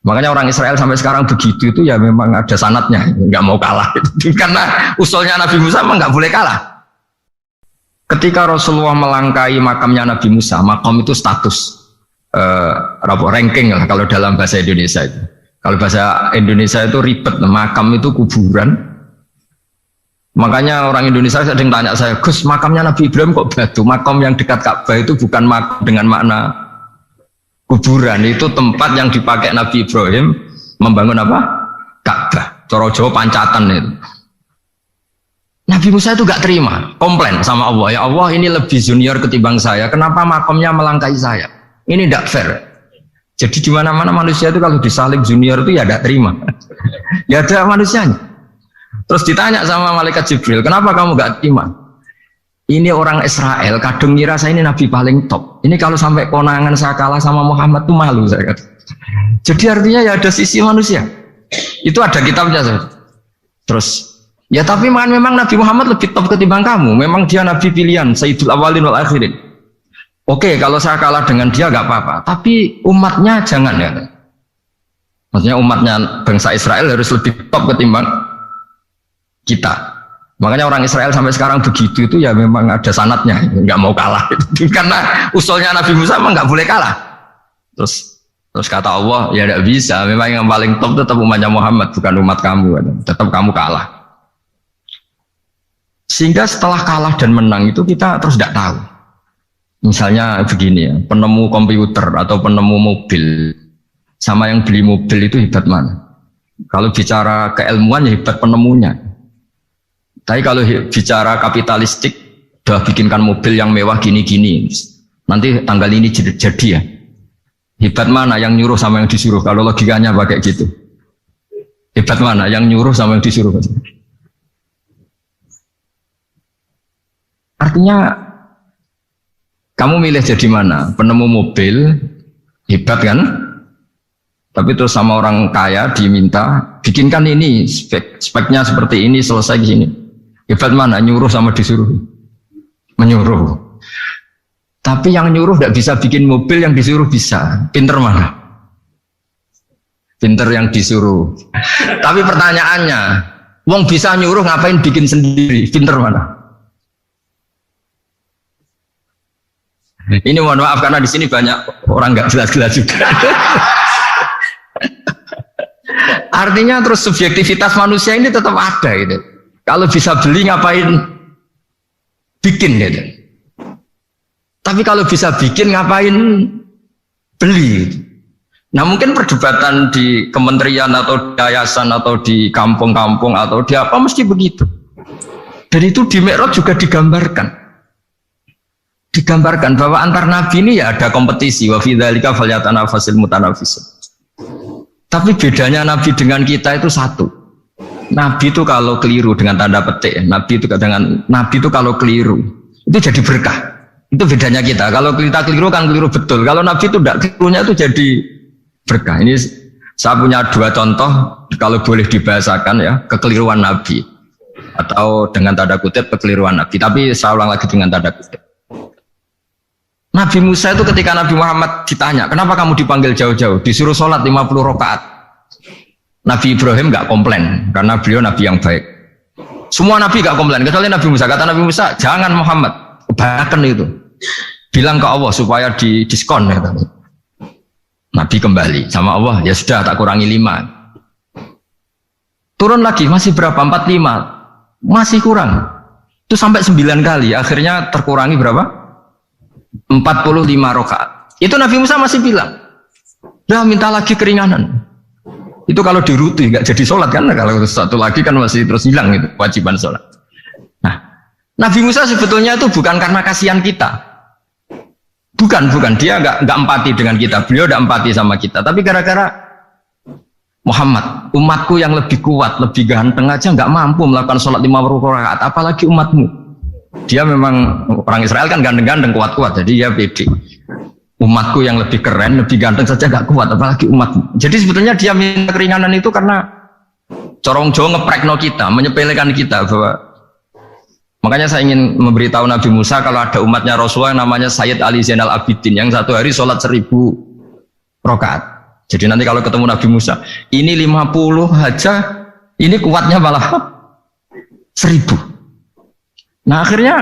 Makanya orang Israel sampai sekarang begitu itu ya memang ada sanatnya, nggak mau kalah. Karena usulnya Nabi Musa memang nggak boleh kalah. Ketika Rasulullah melangkai makamnya Nabi Musa, makam itu status ranking lah kalau dalam bahasa Indonesia itu. Kalau bahasa Indonesia itu ribet, makam itu kuburan. Makanya orang Indonesia sering tanya saya, Gus, makamnya Nabi Ibrahim kok batu? Makam yang dekat Ka'bah itu bukan makam dengan makna kuburan, itu tempat yang dipakai Nabi Ibrahim membangun apa? Ka'bah. Cara Jawa pancatan itu. Nabi Musa itu gak terima, komplain sama Allah. Ya Allah, ini lebih junior ketimbang saya. Kenapa makamnya melangkai saya? Ini tidak fair. Jadi di mana-mana manusia itu kalau disalib junior itu ya tidak terima. Ya ada manusianya. Terus ditanya sama malaikat Jibril, kenapa kamu gak terima? Ini orang Israel, kadang ngira saya ini Nabi paling top. Ini kalau sampai konangan saya kalah sama Muhammad tuh malu saya kata. Jadi artinya ya ada sisi manusia. Itu ada kitabnya. Terus ya tapi memang Nabi Muhammad lebih top ketimbang kamu. Memang dia Nabi pilihan, Sayyidul Awalin wal Akhirin. Oke, kalau saya kalah dengan dia gak apa-apa. Tapi umatnya jangan ya. Maksudnya umatnya bangsa Israel harus lebih top ketimbang kita. Makanya orang Israel sampai sekarang begitu itu ya memang ada sanatnya, nggak mau kalah. Karena usulnya Nabi Musa memang nggak boleh kalah. Terus kata Allah, ya tidak bisa. Memang yang paling top tetap umatnya Muhammad, bukan umat kamu. Tetap kamu kalah. Sehingga setelah kalah dan menang itu kita terus tidak tahu. Misalnya begini ya, penemu komputer atau penemu mobil sama yang beli mobil itu hebat mana? Kalau bicara keilmuan ya hebat penemunya. Tapi kalau bicara kapitalistik, udah bikinkan mobil yang mewah gini-gini, nanti tanggal ini jadi ya. Hebat mana yang nyuruh sama yang disuruh? Kalau logikanya pakai gitu. Hebat mana yang nyuruh sama yang disuruh? Artinya kamu milih jadi mana? Penemu mobil, hebat kan? Tapi terus sama orang kaya diminta, bikinkan ini, speknya seperti ini, selesai di sini. Hebat mana? Nyuruh sama disuruh? Menyuruh. Tapi yang nyuruh tidak bisa bikin mobil, yang disuruh bisa. Pinter mana? Pinter yang disuruh. Tapi pertanyaannya, wong bisa nyuruh ngapain bikin sendiri? Pinter mana? Ini mohon maaf karena di sini banyak orang nggak jelas-jelas juga. Artinya terus subjektivitas manusia ini tetap ada gitu. Kalau bisa beli ngapain bikin gitu. Tapi kalau bisa bikin ngapain beli. Nah mungkin perdebatan di kementerian atau di yayasan atau di kampung-kampung atau di apa mesti begitu. Dan itu di Mi'raj juga digambarkan bahwa antar nabi ini ya ada kompetisi. Wa fi dzalika falyatanafasil mutanafisun. Tapi bedanya nabi dengan kita itu satu. Nabi itu kalau keliru dengan tanda petik, nabi itu kalau keliru itu jadi berkah. Itu bedanya kita. Kalau kita keliru kan keliru betul. Kalau nabi itu tidak, kelirunya itu jadi berkah. Ini saya punya dua contoh kalau boleh dibahasakan ya, kekeliruan nabi atau dengan tanda kutip kekeliruan nabi. Tapi saya ulang lagi dengan tanda kutip. Nabi Musa itu ketika Nabi Muhammad ditanya, kenapa kamu dipanggil jauh-jauh? Disuruh sholat 50 rakaat. Nabi Ibrahim nggak komplain karena beliau nabi yang baik. Semua nabi nggak komplain kecuali Nabi Musa. Kata Nabi Musa, jangan Muhammad, kebanyakan itu. Bilang ke Allah supaya didiskon. Ya. Nabi kembali sama Allah, ya sudah tak kurangi 5. Turun lagi masih berapa? 45. Masih kurang. Itu sampai 9 kali. Akhirnya terkurangi berapa? 45 rakaat. Itu Nabi Musa masih bilang, udah minta lagi keringanan. Itu kalau diruti nggak jadi sholat kan? Kalau satu lagi kan masih terus hilang itu kewajiban sholat. Nah, Nabi Musa sebetulnya itu bukan karena kasihan kita, bukan dia nggak empati dengan kita, beliau nggak empati sama kita, tapi gara-gara Muhammad, umatku yang lebih kuat, lebih ganteng aja nggak mampu melakukan sholat 50 rakaat, apalagi umatmu. Dia memang orang Israel kan ganteng-ganteng, kuat-kuat, jadi dia pede. Umatku yang lebih keren, lebih ganteng saja gak kuat, apalagi umatmu. Jadi sebetulnya dia minta keringanan itu karena corong Jawa ngeprekno kita, menyepelekan kita bahwa. Makanya saya ingin memberitahu Nabi Musa kalau ada umatnya Rasulullah yang namanya Sayyid Ali Zainal Abidin yang satu hari sholat 1000 rakaat. Jadi nanti kalau ketemu Nabi Musa, ini 50 aja, ini kuatnya malah 1000. Nah akhirnya,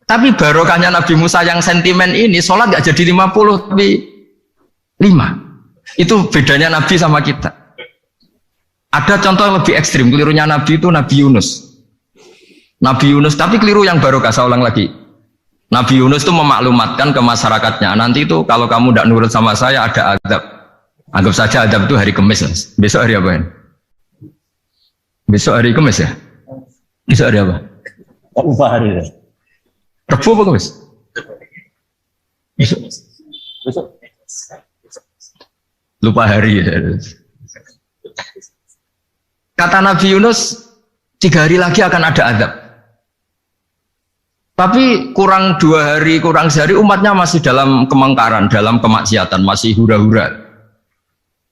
tapi barokahnya Nabi Musa yang sentimen ini, sholat gak jadi 50 tapi 5. Itu bedanya Nabi sama kita. Ada contoh yang lebih ekstrim, kelirunya Nabi itu Nabi Yunus. Nabi Yunus, tapi keliru yang barokah, saya ulang lagi. Nabi Yunus itu memaklumatkan ke masyarakatnya, nanti itu kalau kamu tidak nurut sama saya ada azab. Anggap saja azab itu hari Kamis. Besok hari apa ya? Besok hari Kamis ya? Besok hari apa? Lupa hari ya. Rebu apa Kamis? Besok. Lupa hari ya. Kata Nabi Yunus, 3 hari lagi akan ada azab. Tapi kurang 2 hari, kurang sehari umatnya masih dalam kemungkaran, dalam kemaksiatan, masih hura-hura.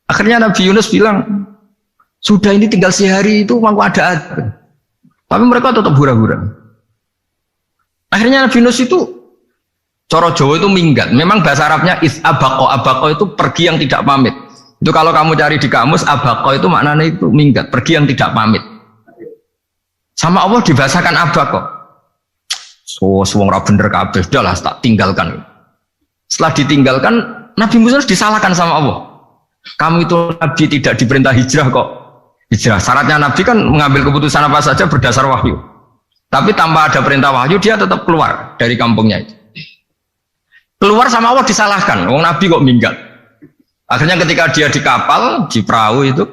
Akhirnya Nabi Yunus bilang, sudah ini tinggal sehari itu mau ada azab. Tapi mereka tetap hura-hura. Akhirnya Nabi Yunus itu, coro Jawa itu minggat. Memang bahasa Arabnya abako. Abako itu pergi yang tidak pamit. Itu kalau kamu cari di kamus, abako itu maknanya itu minggat, pergi yang tidak pamit. Sama Allah dibahasakan abako. So, wong ra bener kabeh, udahlah tak tinggalkan. Setelah ditinggalkan, Nabi Musa disalahkan sama Allah. Kamu itu Nabi tidak diperintah hijrah kok. Hijrah, syaratnya Nabi kan mengambil keputusan apa saja berdasar wahyu. Tapi tanpa ada perintah wahyu, dia tetap keluar dari kampungnya itu. Keluar sama Allah disalahkan, wong Nabi kok minggat. Akhirnya ketika dia di kapal, di perahu itu,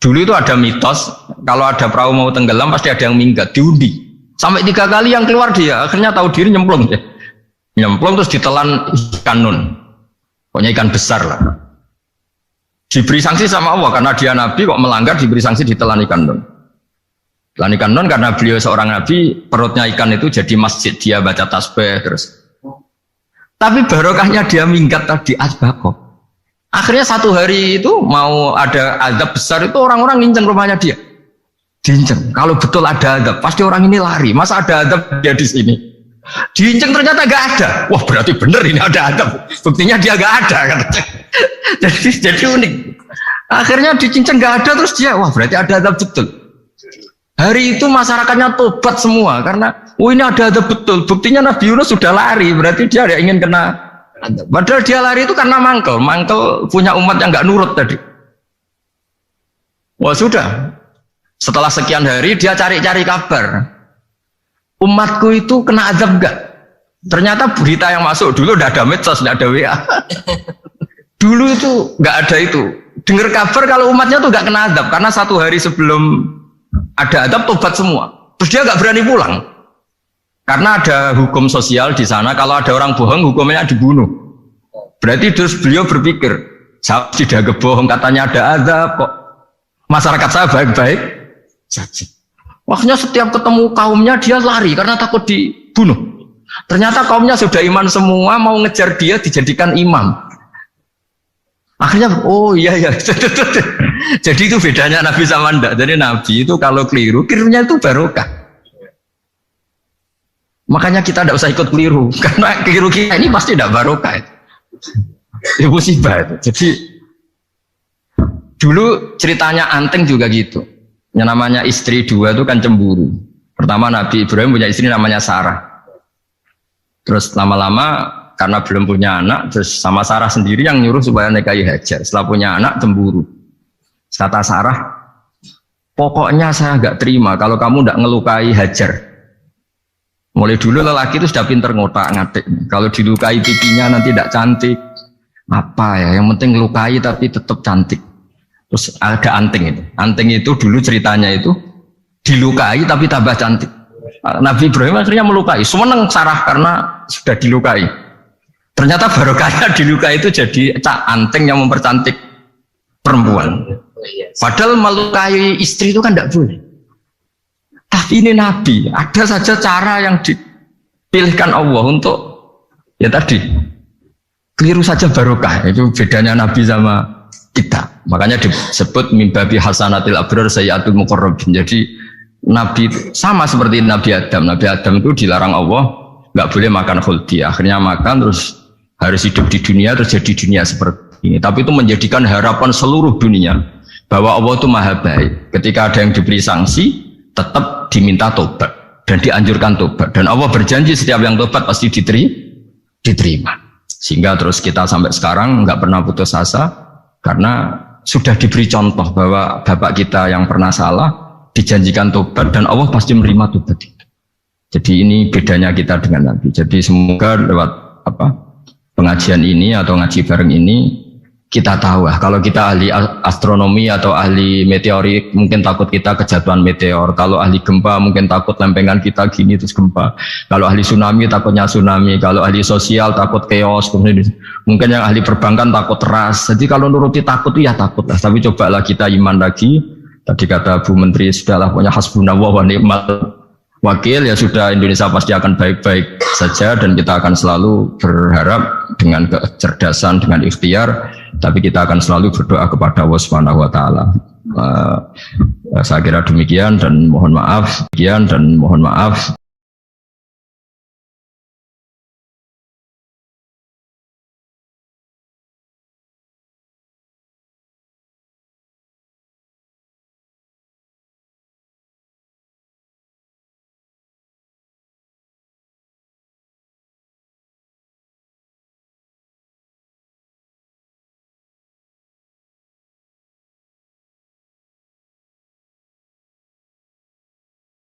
dulu itu ada mitos, kalau ada perahu mau tenggelam pasti ada yang minggat, diundi. Sampai 3 kali yang keluar dia, akhirnya tahu diri nyemplung. Nyemplung terus ditelan ikan nun. Pokoknya ikan besar lah. Diberi sanksi sama Allah, karena dia Nabi kok melanggar, diberi sanksi ditelan ikan nun. Telan ikan nun karena beliau seorang Nabi, perutnya ikan itu jadi masjid, dia baca tasbih terus. Tapi barokahnya dia minggat tadi asbako. Akhirnya 1 hari itu mau ada azab besar itu orang-orang nginceng rumahnya dia. Diinceng. Kalau betul ada azab, pasti orang ini lari. Masa ada azab dia di sini? Diinceng ternyata gak ada. Wah berarti bener ini ada azab. Buktinya dia gak ada. Jadi unik. Akhirnya dicinceng gak ada terus dia, wah berarti ada azab betul. Hari itu masyarakatnya tobat semua karena, oh ini ada azab betul. Buktinya Nabi Yunus sudah lari, berarti dia ada ingin kena. Padahal dia lari itu karena mangkel punya umat yang gak nurut tadi. Wah sudah. Setelah sekian hari dia cari-cari kabar. Umatku itu kena azab gak? Ternyata berita yang masuk dulu udah ada medsos, udah ada WA. Dulu itu gak ada itu. Dengar kabar kalau umatnya tuh gak kena azab karena 1 hari sebelum ada azab tobat semua. Terus dia gak berani pulang. Karena ada hukum sosial di sana, kalau ada orang bohong hukumnya dibunuh. Berarti terus beliau berpikir, saya tidak bohong, katanya ada azab kok. Masyarakat saya baik-baik saja. Waktunya setiap ketemu kaumnya dia lari karena takut dibunuh. Ternyata kaumnya sudah iman semua, mau ngejar dia dijadikan imam. Akhirnya, oh iya. Jadi itu bedanya Nabi sama ndak. Jadi Nabi itu kalau kelirunya itu barokah. Makanya kita tidak usah ikut keliru, karena keliru kita ini pasti tidak barokah. Itu musibah itu. Jadi dulu ceritanya Anteng juga gitu. Yang namanya istri 2 itu kan cemburu. Pertama Nabi Ibrahim punya istri namanya Sarah. Terus lama-lama karena belum punya anak, terus sama Sarah sendiri yang nyuruh supaya nikahi Hajar. Setelah punya anak cemburu. Kata Sarah, pokoknya saya nggak terima kalau kamu nggak ngelukai Hajar. Mulai dulu lelaki itu sudah pinter ngotak-ngatik. Kalau dilukai pipinya nanti tidak cantik. Apa ya? Yang penting lukai tapi tetap cantik. Terus ada Anteng itu. Anteng itu dulu ceritanya itu dilukai tapi tambah cantik. Nabi Ibrahim akhirnya melukai. Seneng Sarah karena sudah dilukai. Ternyata barokahnya dilukai itu jadi Anteng yang mempercantik perempuan. Padahal melukai istri itu kan tidak boleh. Tapi ini Nabi, ada saja cara yang dipilihkan Allah untuk ya tadi keliru saja barokah. Itu bedanya Nabi sama kita. Makanya disebut mimbabi hasanatil abrar sayyatul muqarrabin. Jadi Nabi sama seperti Nabi Adam. Nabi Adam itu dilarang Allah nggak boleh makan khuldi. Akhirnya makan terus harus hidup di dunia terus jadi dunia seperti ini. Tapi itu menjadikan harapan seluruh dunia bahwa Allah itu maha baik. Ketika ada yang diberi sanksi, tetap diminta tobat dan dianjurkan tobat. Dan Allah berjanji setiap yang tobat pasti diterima. Sehingga terus kita sampai sekarang nggak pernah putus asa karena sudah diberi contoh bahwa bapak kita yang pernah salah dijanjikan tobat dan Allah pasti menerima tobat itu. Jadi ini bedanya kita dengan Nabi. Jadi semoga lewat pengajian ini atau ngaji bareng ini kita tahu kalau kita ahli astronomi atau ahli meteorik mungkin takut kita kejatuhan meteor. Kalau ahli gempa mungkin takut lempengan kita gini terus gempa. Kalau ahli tsunami takutnya tsunami. Kalau ahli sosial takut chaos. Mungkin yang ahli perbankan takut ras. Jadi kalau nuruti takut itu ya takut lah. Tapi cobalah kita iman lagi. Tadi kata Bu Menteri sudahlah punya hasbunallah wa ni'mal wakil, ya sudah, Indonesia pasti akan baik-baik saja dan kita akan selalu berharap dengan kecerdasan, dengan ikhtiar, tapi kita akan selalu berdoa kepada Allah Subhanahu wa taala. Saya kira demikian dan mohon maaf.